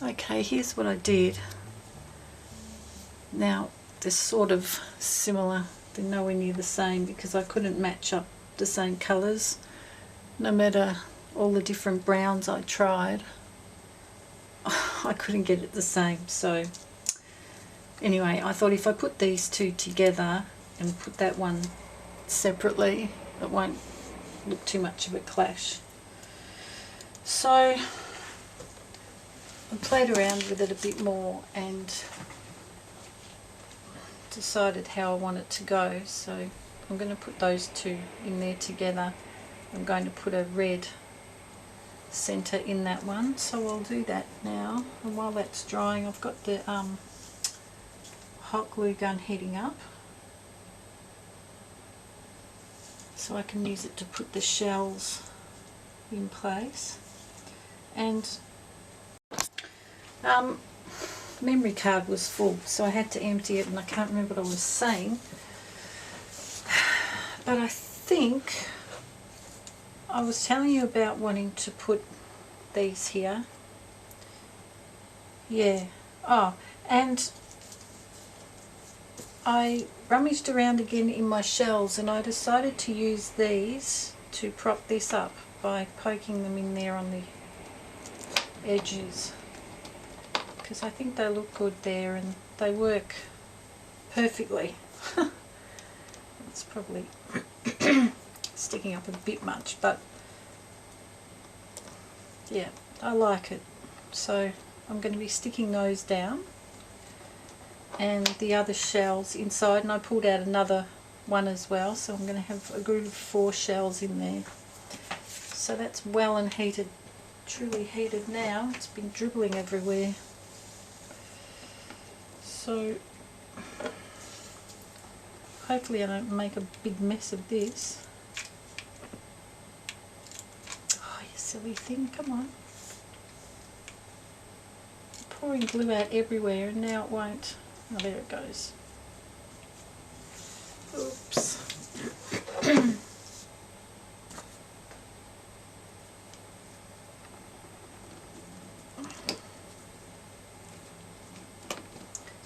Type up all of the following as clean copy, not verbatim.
Okay, here's what I did. Now they're sort of similar, they're nowhere near the same because I couldn't match up the same colours no matter all the different browns I tried. I couldn't get it the same. So anyway, I thought if I put these two together and put that one separately, it won't look too much of a clash. So I played around with it a bit more and decided how I want it to go. So I'm going to put those two in there together. I'm going to put a red centre in that one, so I'll do that now. And while that's drying, I've got the hot glue gun heating up, so I can use it to put the shells in place. And memory card was full, so I had to empty it, and I can't remember what I was saying, but I think I was telling you about wanting to put these here. Yeah. Oh, and I rummaged around again in my shells, and I decided to use these to prop this up by poking them in there on the edges, because I think they look good there and they work perfectly. It's probably sticking up a bit much, but yeah, I like it. So I'm going to be sticking those down and the other shells inside, and I pulled out another one as well, so I'm going to have a group of 4 shells in there. So that's well and heated, truly heated now. It's been dribbling everywhere. So hopefully I don't make a big mess of this. Oh, you silly thing, come on. Pouring glue out everywhere and now it won't. Oh, there it goes. Oops.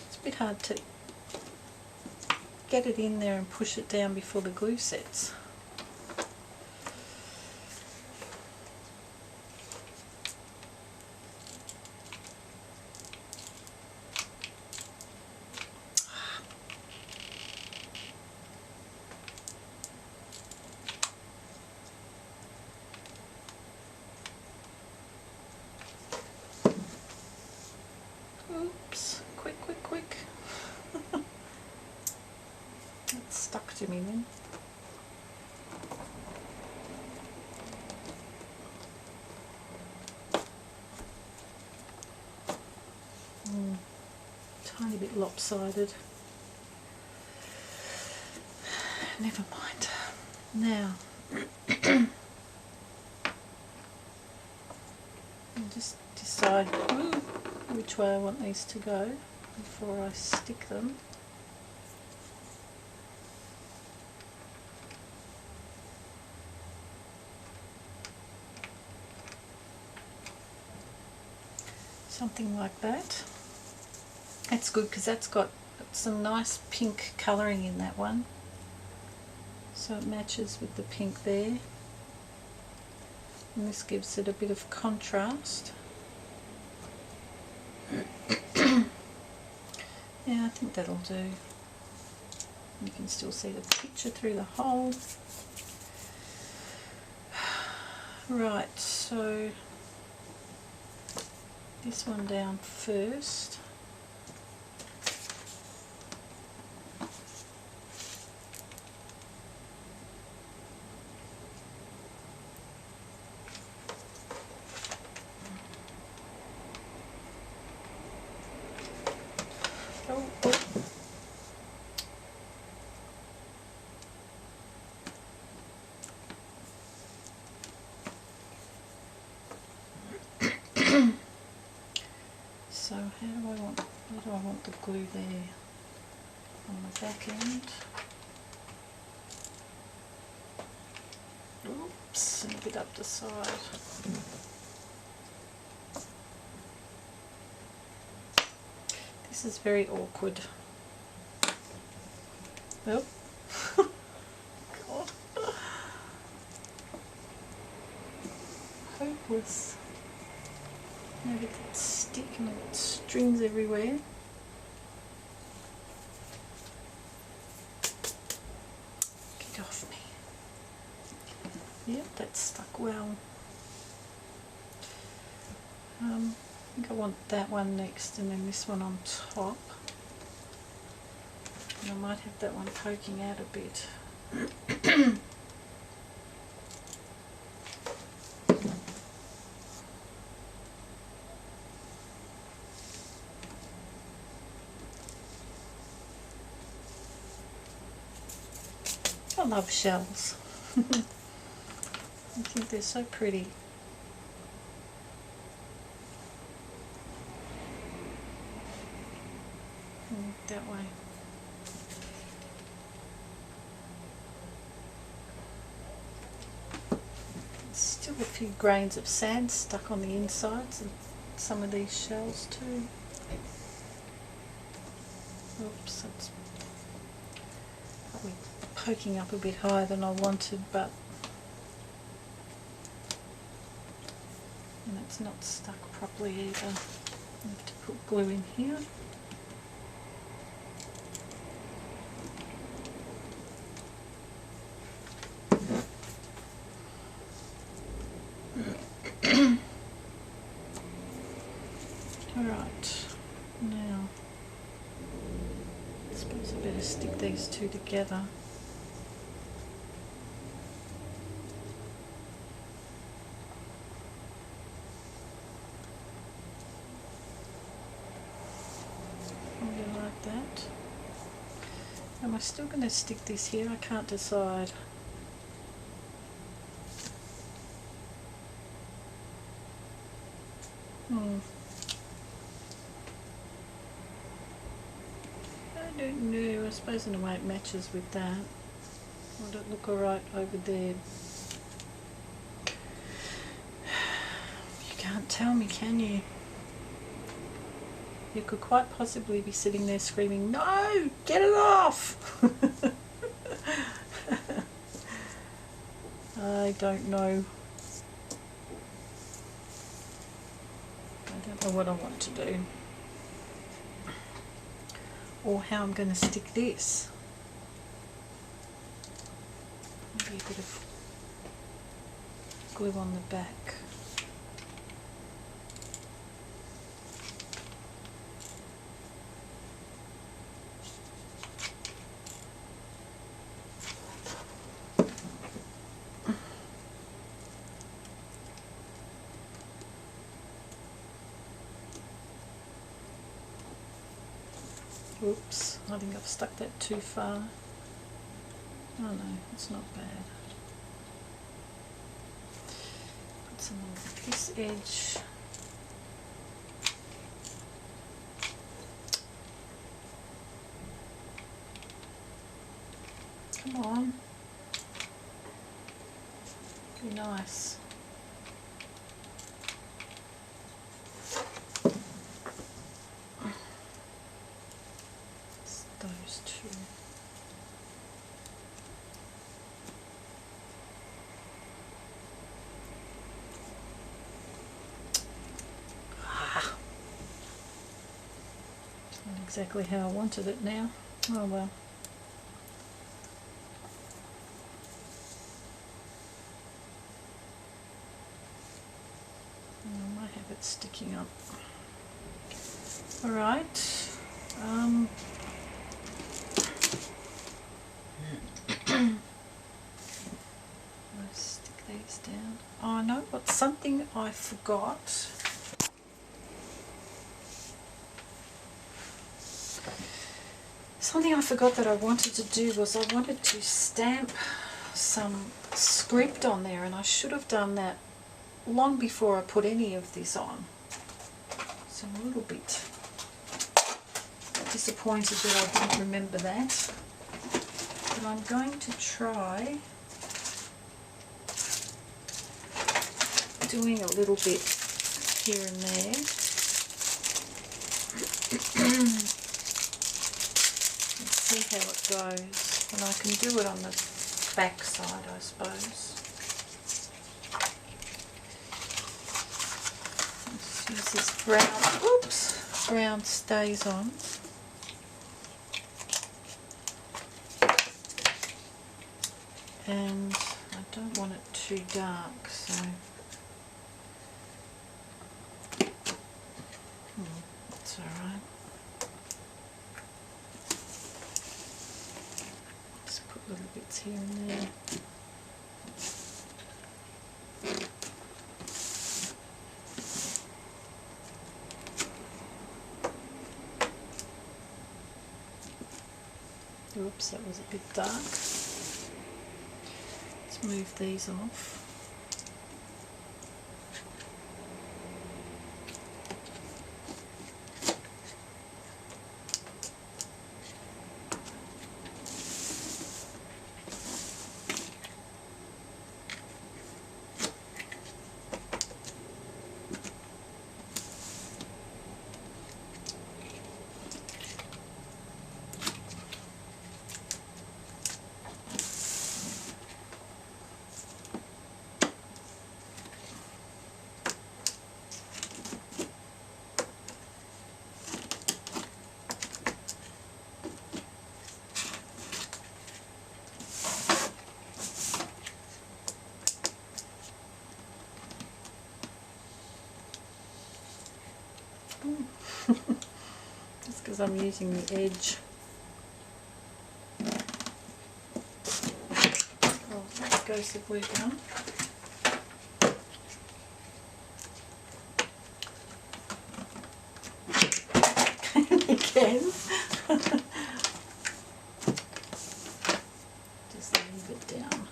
It's a bit hard to get it in there and push it down before the glue sets. Oops, quick, quick, quick. It's stuck to me then. Tiny bit lopsided. Never mind. Now, I'll just decide which way I want these to go before I stick them. Something like that. That's good because that's got some nice pink colouring in that one, so it matches with the pink there, and this gives it a bit of contrast. Yeah, I think that'll do. You can still see the picture through the hole. Right, so this one down first. So where do I want the glue there? On the back end. Oops, and a bit up the side. This is very awkward. Oh. God. Hopeless. Now get that stick and I've got strings everywhere. Get off me. Yep, that's stuck well. I think I want that one next and then this one on top. And I might have that one poking out a bit. I love shells. I think they're so pretty. That way. Still a few grains of sand stuck on the insides of some of these shells too. Oops, that's probably poking up a bit higher than I wanted, but and it's not stuck properly either. I have to put glue in here. Alright, now I suppose I better stick these two together. Maybe like that. Am I still going to stick this here? I can't decide. I don't know, I suppose in a way it matches with that. Would it look alright over there? You can't tell me, can you? You could quite possibly be sitting there screaming, "No! Get it off!" I don't know. I don't know what I want to do. Or how I'm going to stick this. Maybe a bit of glue on the back. Oops, I think I've stuck that too far. Oh no, it's not bad. Put some on this edge. Come on. Be nice. Those two. It's not exactly how I wanted it now. Oh well. I might have it sticking up. Alright. Stick these down. Oh no, but something I forgot. Something I forgot that I wanted to do was I wanted to stamp some script on there, and I should have done that long before I put any of this on. So I'm a little bit disappointed that I didn't remember that. But I'm going to try doing a little bit here and there. Let's see how it goes. And I can do it on the back side, I suppose. Let's use this brown, brown stays on. And I don't want it too dark, so that's alright. Just put little bits here and there. Oops, that was a bit dark. Let's move these off. Just because I'm using the edge. Oh, that goes the glue gun. Again. Just leave it down.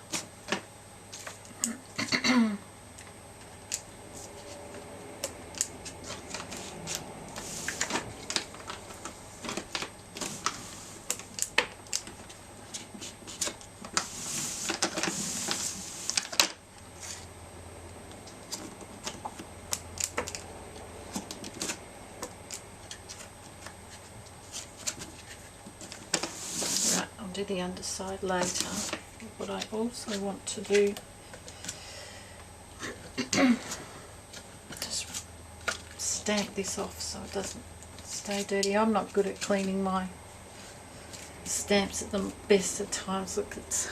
Do the underside later. What I also want to do, just stamp this off so it doesn't stay dirty. I'm not good at cleaning my stamps at the best of times. Look, it's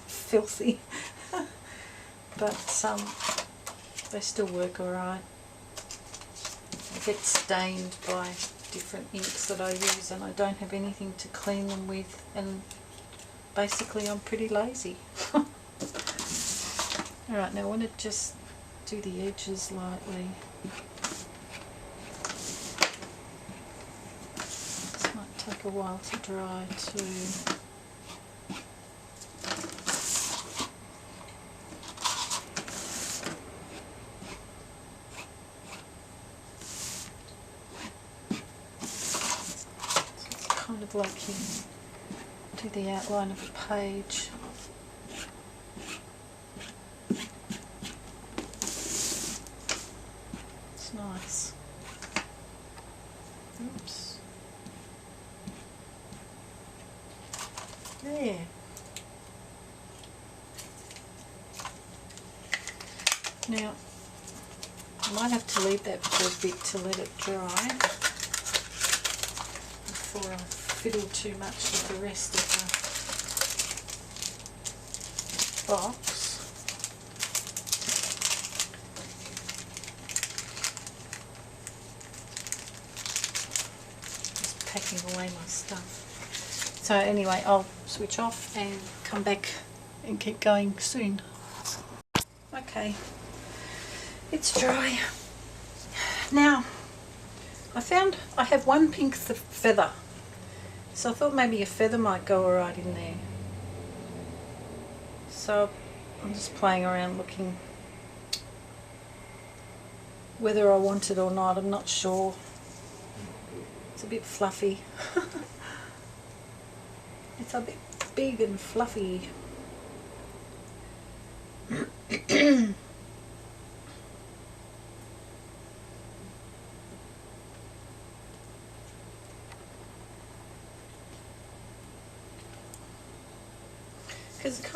filthy. But they still work alright. They get stained by different inks that I use, and I don't have anything to clean them with, and basically I'm pretty lazy. Alright, now I want to just do the edges lightly. This might take a while to dry too. Like you do the outline of a page. It's nice. Oops. There. Now, I might have to leave that for a bit to let it dry before I fiddle too much with the rest of the box. Just packing away my stuff. So anyway, I'll switch off and come back and keep going soon. Okay, it's dry. Now, I found I have one pink feather. So I thought maybe a feather might go alright in there. So I'm just playing around looking whether I want it or not. I'm not sure. It's a bit fluffy. It's a bit big and fluffy.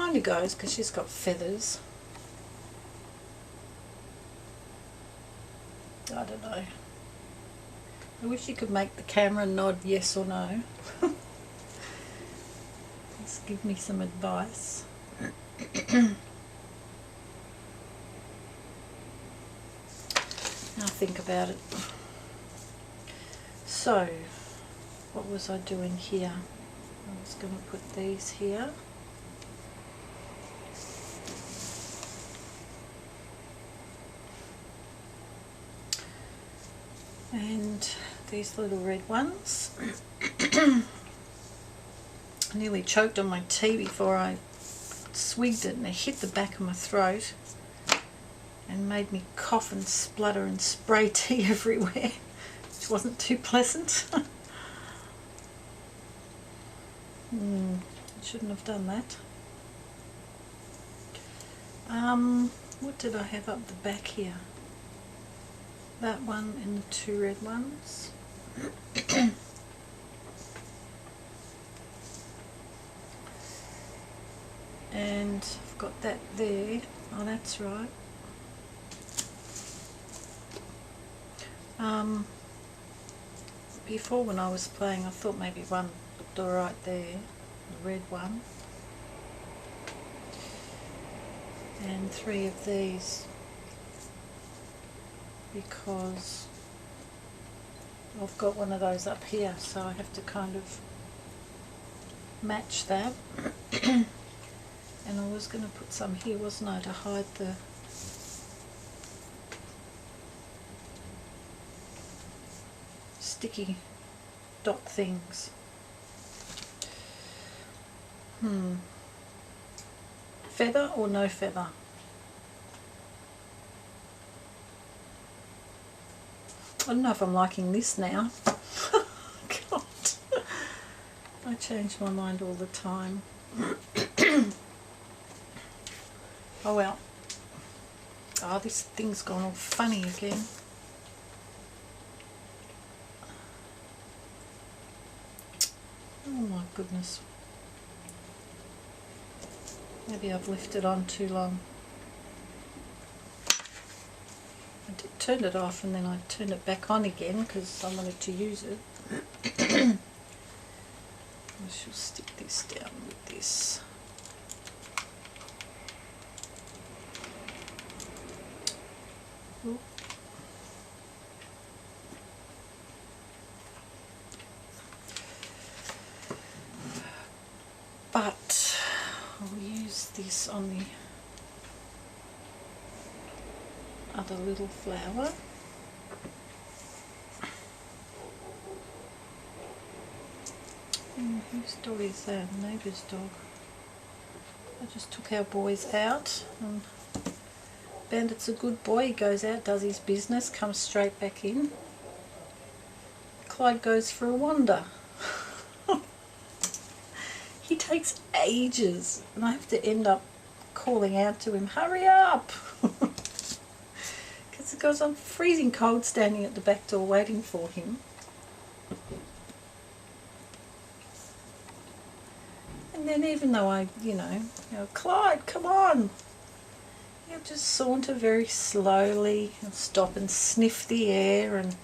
kind of goes because she's got feathers. I don't know. I wish you could make the camera nod yes or no. Just give me some advice. I'll think about it. So, what was I doing here? I was going to put these here. And these little red ones. I nearly choked on my tea before I swigged it, and it hit the back of my throat and made me cough and splutter and spray tea everywhere, which wasn't too pleasant. Shouldn't have done that. What did I have up the back here? That one and the two red ones. And I've got that there. Oh, that's right. Before when I was playing, I thought maybe one looked alright there, the red one. And 3 of these, because I've got one of those up here, so I have to kind of match that. And I was going to put some here, wasn't I, to hide the sticky dot things. Feather or no feather? I don't know if I'm liking this now. God, I change my mind all the time. Oh well. Oh, this thing's gone all funny again. Oh my goodness. Maybe I've left it on too long. I turned it off and then I turned it back on again because I wanted to use it. I shall stick this down with this. Ooh. But I'll use this on the other little flower. Whose dog is that? Neighbour's dog. I just took our boys out, and Bandit's a good boy. He goes out, does his business, comes straight back in. Clyde goes for a wander. He takes ages, and I have to end up calling out to him, hurry up! Because I'm freezing cold standing at the back door waiting for him. And then even though I, Clyde, come on! He'll just saunter very slowly and stop and sniff the air and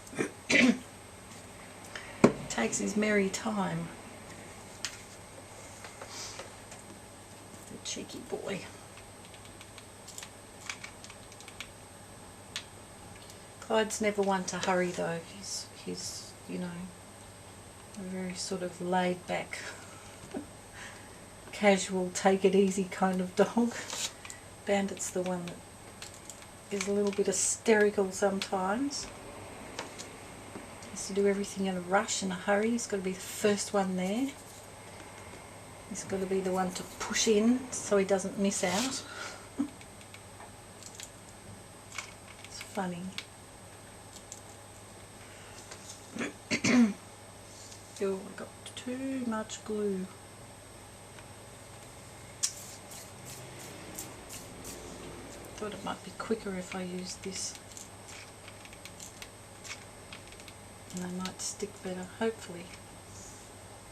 takes his merry time. The cheeky boy. Clyde's never one to hurry though. He's a very sort of laid back, casual, take it easy kind of dog. Bandit's the one that is a little bit hysterical sometimes. He has to do everything in a rush and a hurry. He's got to be the first one there. He's got to be the one to push in so he doesn't miss out. It's funny. Oh, I got too much glue. Thought it might be quicker if I used this. And they might stick better. Hopefully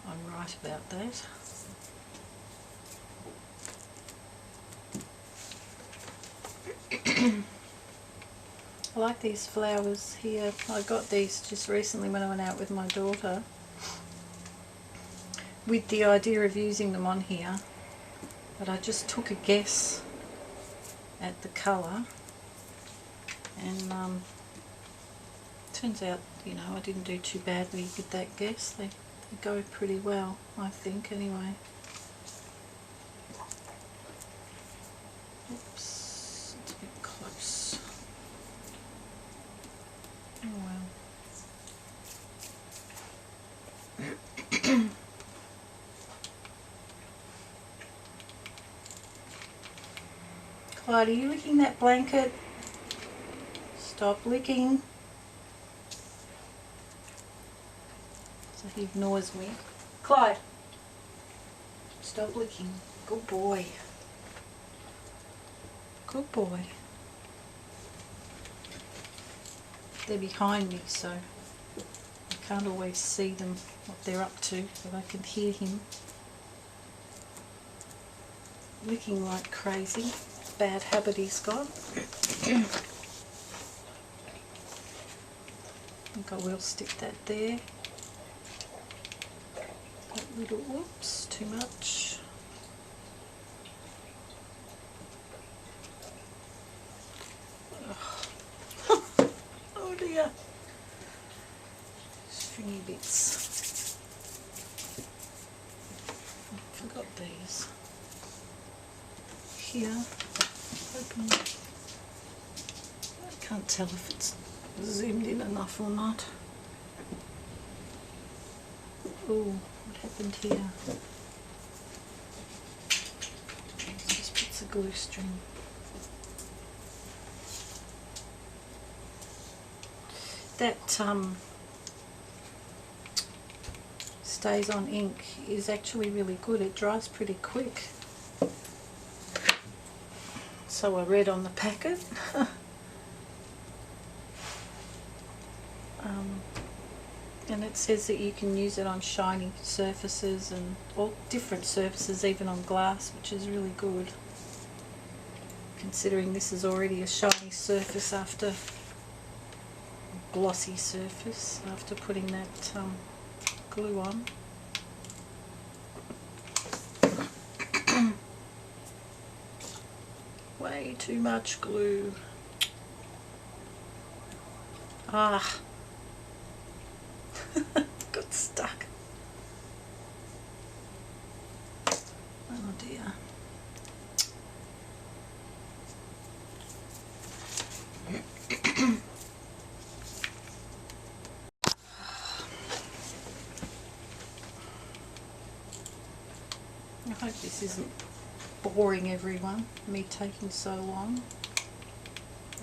I'm right about that. I like these flowers here. I got these just recently when I went out with my daughter, with the idea of using them on here, but I just took a guess at the colour, and turns out, you know, I didn't do too badly with that guess. They go pretty well, I think, anyway. Oops, it's a bit close. Oh well. Clyde, are you licking that blanket? Stop licking. So he ignores me. Clyde, stop licking. Good boy. Good boy. They're behind me, so I can't always see them, what they're up to, but I can hear him licking like crazy. Bad habit he's got. I think I will stick that there. That little, whoops, too much. Oh dear. Stringy bits. I forgot these. Here. Open. I can't tell if it's zoomed in enough or not. Oh, what happened here? It's just bits of glue string. That stays on ink is actually really good. It dries pretty quick. So I read on the packet. And it says that you can use it on shiny surfaces and all different surfaces, even on glass, which is really good, considering this is already a shiny surface after a glossy surface after putting that glue on. Way too much glue. Ah. Got stuck. Oh dear. I hope this isn't boring everyone, me taking so long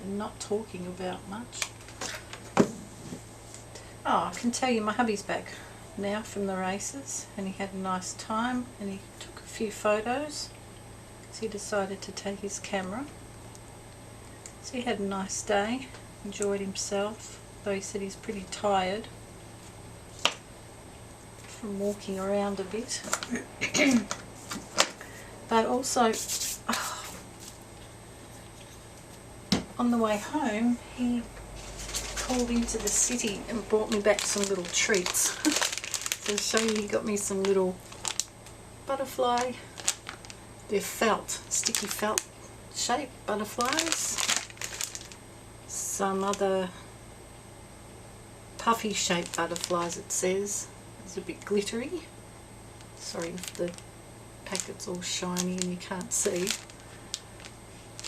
and not talking about much. Oh, I can tell you my hubby's back now from the races, and he had a nice time, and he took a few photos because he decided to take his camera. So he had a nice day, enjoyed himself, though he said he's pretty tired from walking around a bit. But also, on the way home, he called into the city and brought me back some little treats. So I'll show you, he got me some little butterfly, they're felt, sticky felt shaped butterflies, some other puffy shaped butterflies, it says. It's a bit glittery. Sorry if the packet's all shiny and you can't see.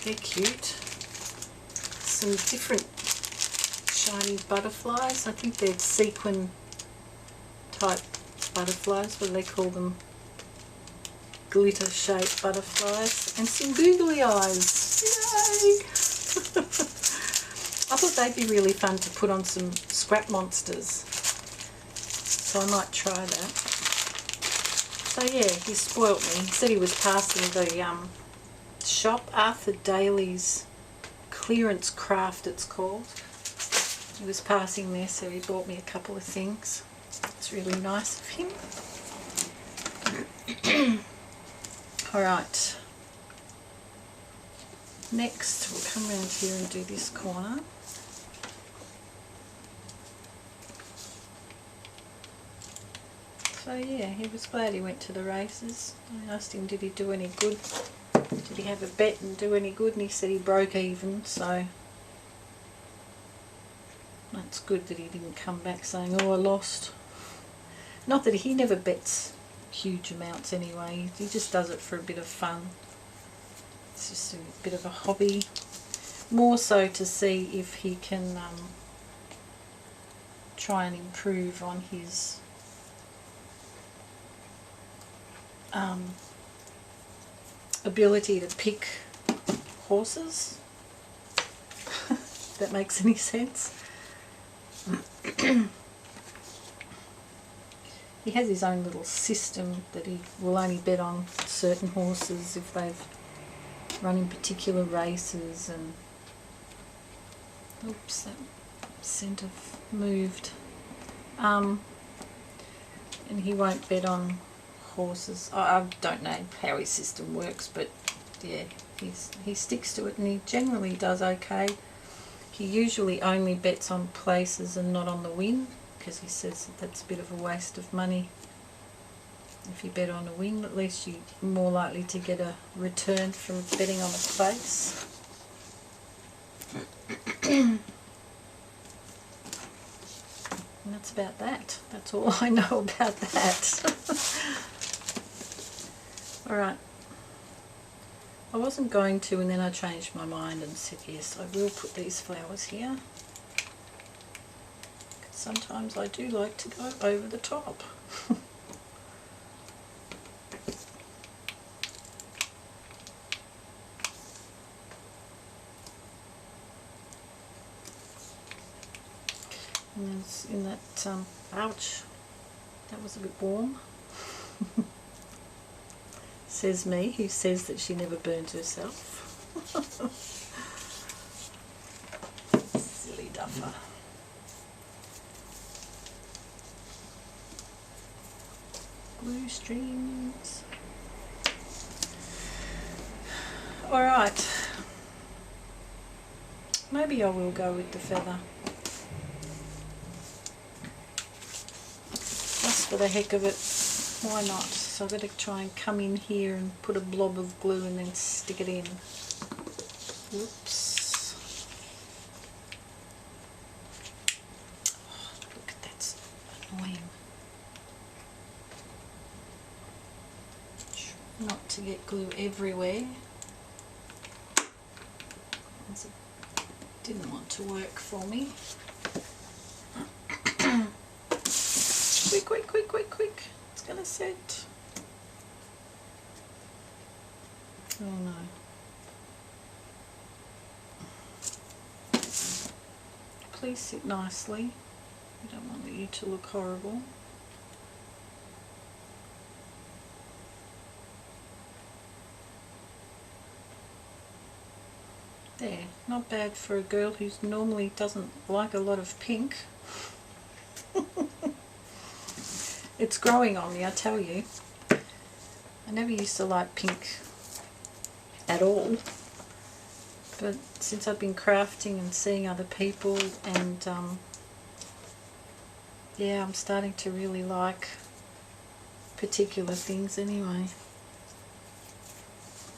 They're cute. Some different shiny butterflies. I think they're sequin type butterflies, what do they call them? Glitter shaped butterflies. And some googly eyes. Yay! I thought they'd be really fun to put on some scrap monsters. So I might try that. So yeah, he spoilt me. He said he was passing the shop, Arthur Daly's Clearance Craft it's called. He was passing there, so he bought me a couple of things. It's really nice of him. Alright. Next we'll come around here and do this corner. So yeah, he was glad he went to the races. I asked him did he do any good, did he have a bet and do any good, and he said he broke even, so that's good that he didn't come back saying, oh, I lost. Not that he never bets huge amounts anyway, he just does it for a bit of fun. It's just a bit of a hobby, more so to see if he can try and improve on his ability to pick horses. If that makes any sense. He has his own little system that he will only bet on certain horses if they've run in particular races, and oops, that centre moved. And he won't bet on horses. I don't know how his system works, but yeah, he sticks to it and he generally does okay. He usually only bets on places and not on the win, because he says that that's a bit of a waste of money. If you bet on a win, at least you're more likely to get a return from betting on a place. And that's about that. That's all I know about that. Alright. I wasn't going to, and then I changed my mind and said yes, I will put these flowers here. Sometimes I do like to go over the top. And it's in that, ouch, that was a bit warm. Says me, who says that she never burns herself. Silly duffer. Glue strings. Alright. Maybe I will go with the feather. Just for the heck of it. Why not? So I've got to try and come in here and put a blob of glue and then stick it in. Whoops. Oh, look, that's annoying. Try not to get glue everywhere. It didn't want to work for me. Quick, quick, quick, quick, quick. It's going to set. Oh no. Please sit nicely. We don't want you to look horrible. There, not bad for a girl who normally doesn't like a lot of pink. It's growing on me, I tell you. I never used to like pink at all, but since I've been crafting and seeing other people, and yeah, I'm starting to really like particular things anyway.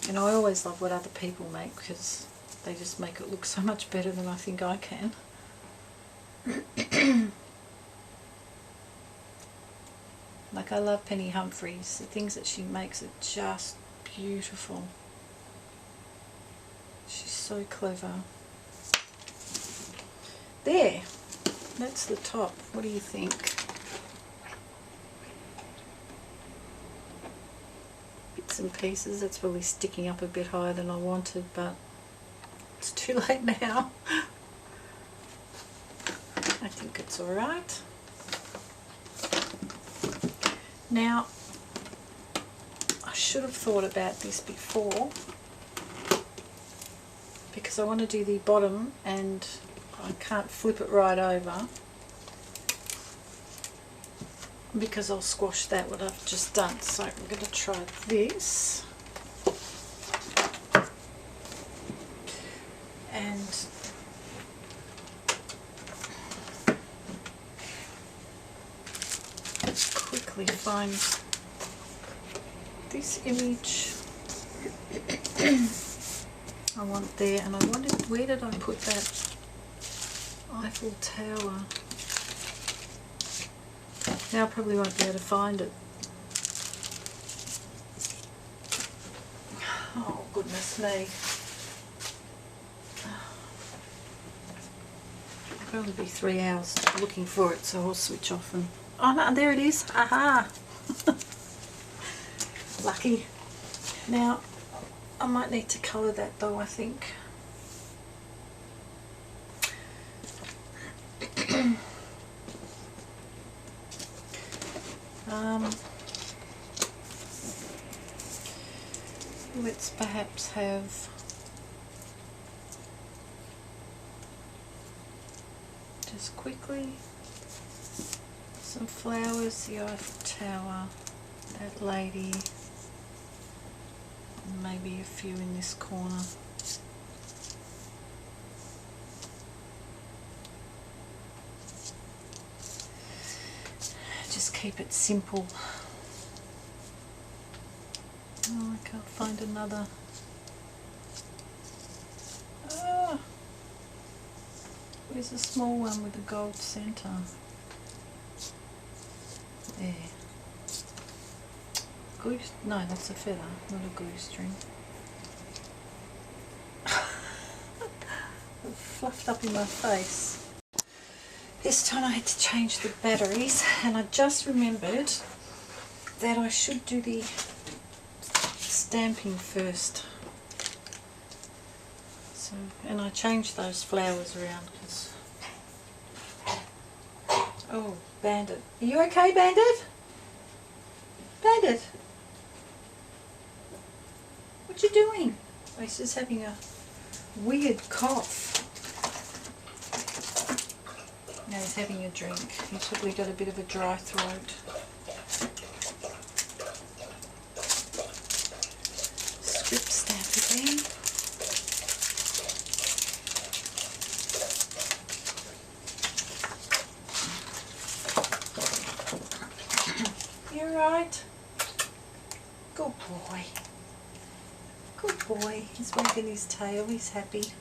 And I always love what other people make because they just make it look so much better than I think I can. Like, I love Penny Humphreys. The things that she makes are just beautiful. She's so clever. There, that's the top. What do you think? Bits and pieces. That's probably sticking up a bit higher than I wanted, but it's too late now. I think it's alright. Now, I should have thought about this before, because I want to do the bottom and I can't flip it right over because I'll squash that what I've just done. So I'm going to try this. and quickly find this image I want there, and I wanted, where did I put that Eiffel Tower? Now I probably won't be able to find it. Oh goodness me. It'll only be 3 hours looking for it, so I'll switch off and... Oh no, there it is. Aha! Lucky. Now, I might need to colour that though, I think. Let's perhaps have just quickly some flowers, the Eiffel Tower, that lady, and maybe a few in this corner. Just keep it simple. Oh, I can't find another. Ah, where's a small one with a gold centre? There. Glue? No, that's a feather, not a glue string. It fluffed up in my face. This time I had to change the batteries, and I just remembered that I should do the stamping first. So, and I changed those flowers around because... Oh, Bandit. Are you okay, Bandit? Bandit? What you doing? Oh, he's just having a weird cough. Now he's having a drink. He's probably got a bit of a dry throat. Script stamp again. You alright? Good boy. Good boy. He's wagging his tail. He's happy.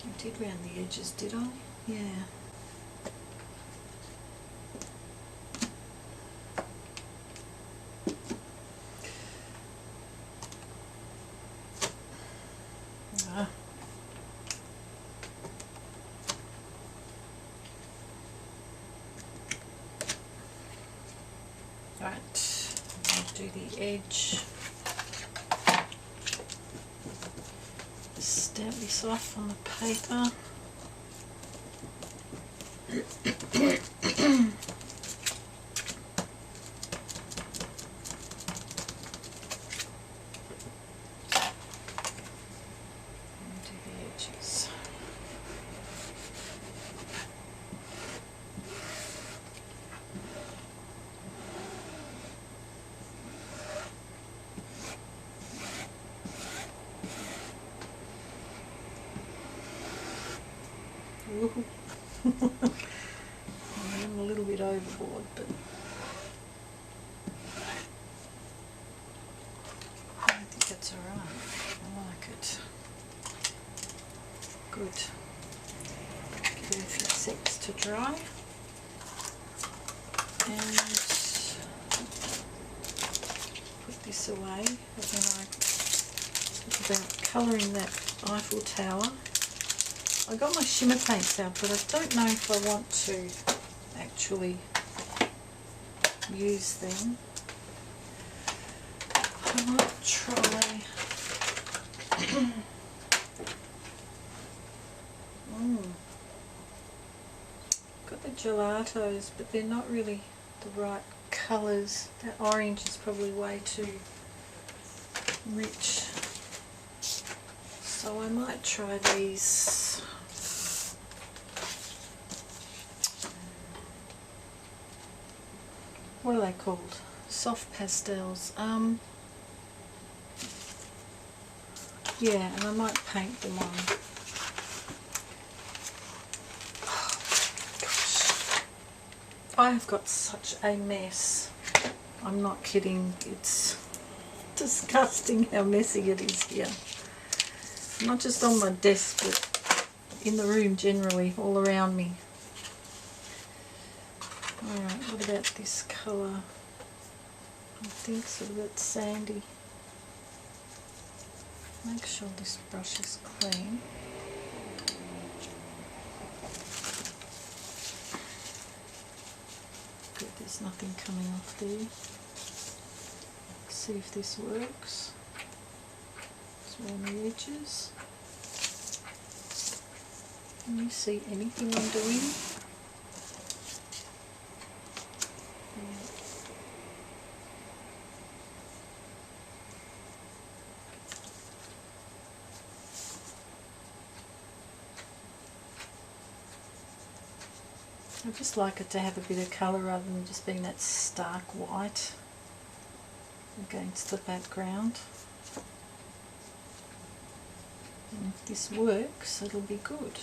I did round the edges, did I? Yeah. Right, I'll do the edge. Stamp this off on the paper. And do the edges. I'm a little bit overboard, but I think that's alright. I like it. Good. Give it a few seconds to dry. And put this away. And then I think about colouring that Eiffel Tower. I got my shimmer paints out, but I don't know if I want to actually use them. I might try. Got the gelatos, but they're not really the right colours. That orange is probably way too rich, so I might try these. What are they called? Soft pastels. Yeah, and I might paint them on. Gosh, I have got such a mess. I'm not kidding. It's disgusting how messy it is here. Not just on my desk, but in the room generally, all around me. Alright, what about this colour? I think sort of a bit sandy. Make sure this brush is clean. Good, there's nothing coming off there. See if this works. It's around the edges. Can you see anything I'm doing? I just like it to have a bit of colour rather than just being that stark white against the background. And if this works, it'll be good.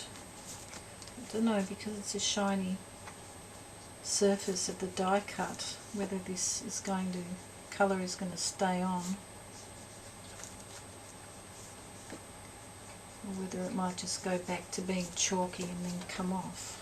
I don't know, because it's a shiny surface of the die cut, whether this is going to, colour is going to stay on, or whether it might just go back to being chalky and then come off.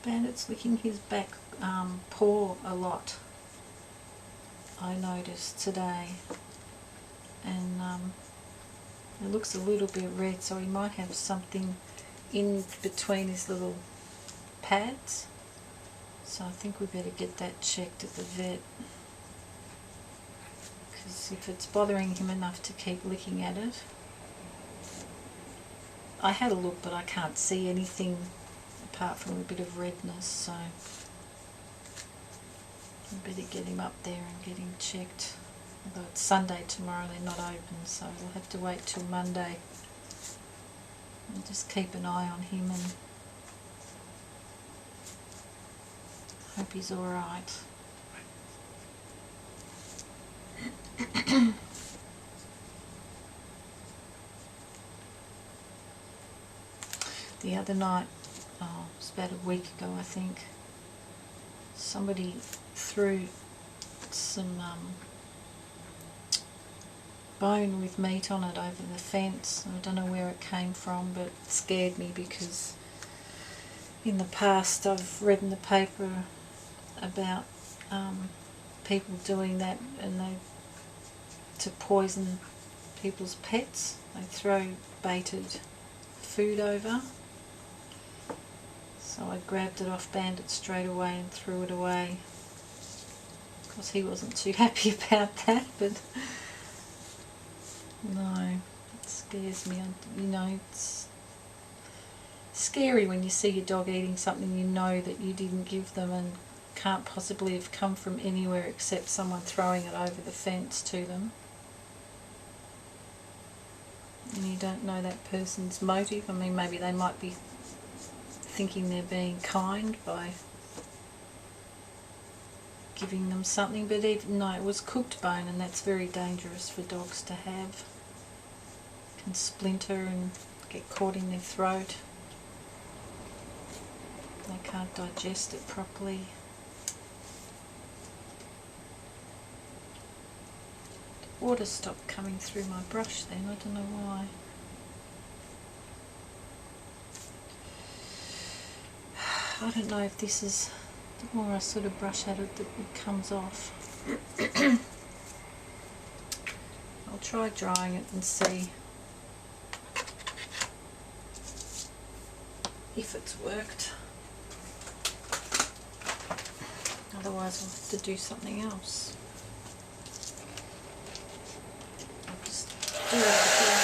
Bandit's licking his back paw a lot, I noticed today, and it looks a little bit red, so he might have something in between his little pads, so I think we better get that checked at the vet, because if it's bothering him enough to keep licking at it. I had a look, but I can't see anything apart from a bit of redness, so we better get him up there and get him checked. Although it's Sunday tomorrow, they're not open, so we'll have to wait till Monday and just keep an eye on him and hope he's alright. The other night, it was about a week ago I think, somebody threw some bone with meat on it over the fence. I don't know where it came from, but it scared me because in the past I've read in the paper about people doing that, and they, to poison people's pets, they throw baited food over. So I grabbed it off Bandit straight away and threw it away. Of course he wasn't too happy about that, but no, it scares me. You know, it's scary when you see your dog eating something you know that you didn't give them and can't possibly have come from anywhere except someone throwing it over the fence to them. And you don't know that person's motive. I mean, maybe they might be thinking they're being kind by giving them something, but even, no, it was cooked bone, and that's very dangerous for dogs to have. It can splinter and get caught in their throat. They can't digest it properly. The water stopped coming through my brush then, I don't know why. I don't know if this is, the more I sort of brush at it, that it comes off. I'll I'll try drying it and see if it's worked. Otherwise I'll have to do something else. I'll just do it over here.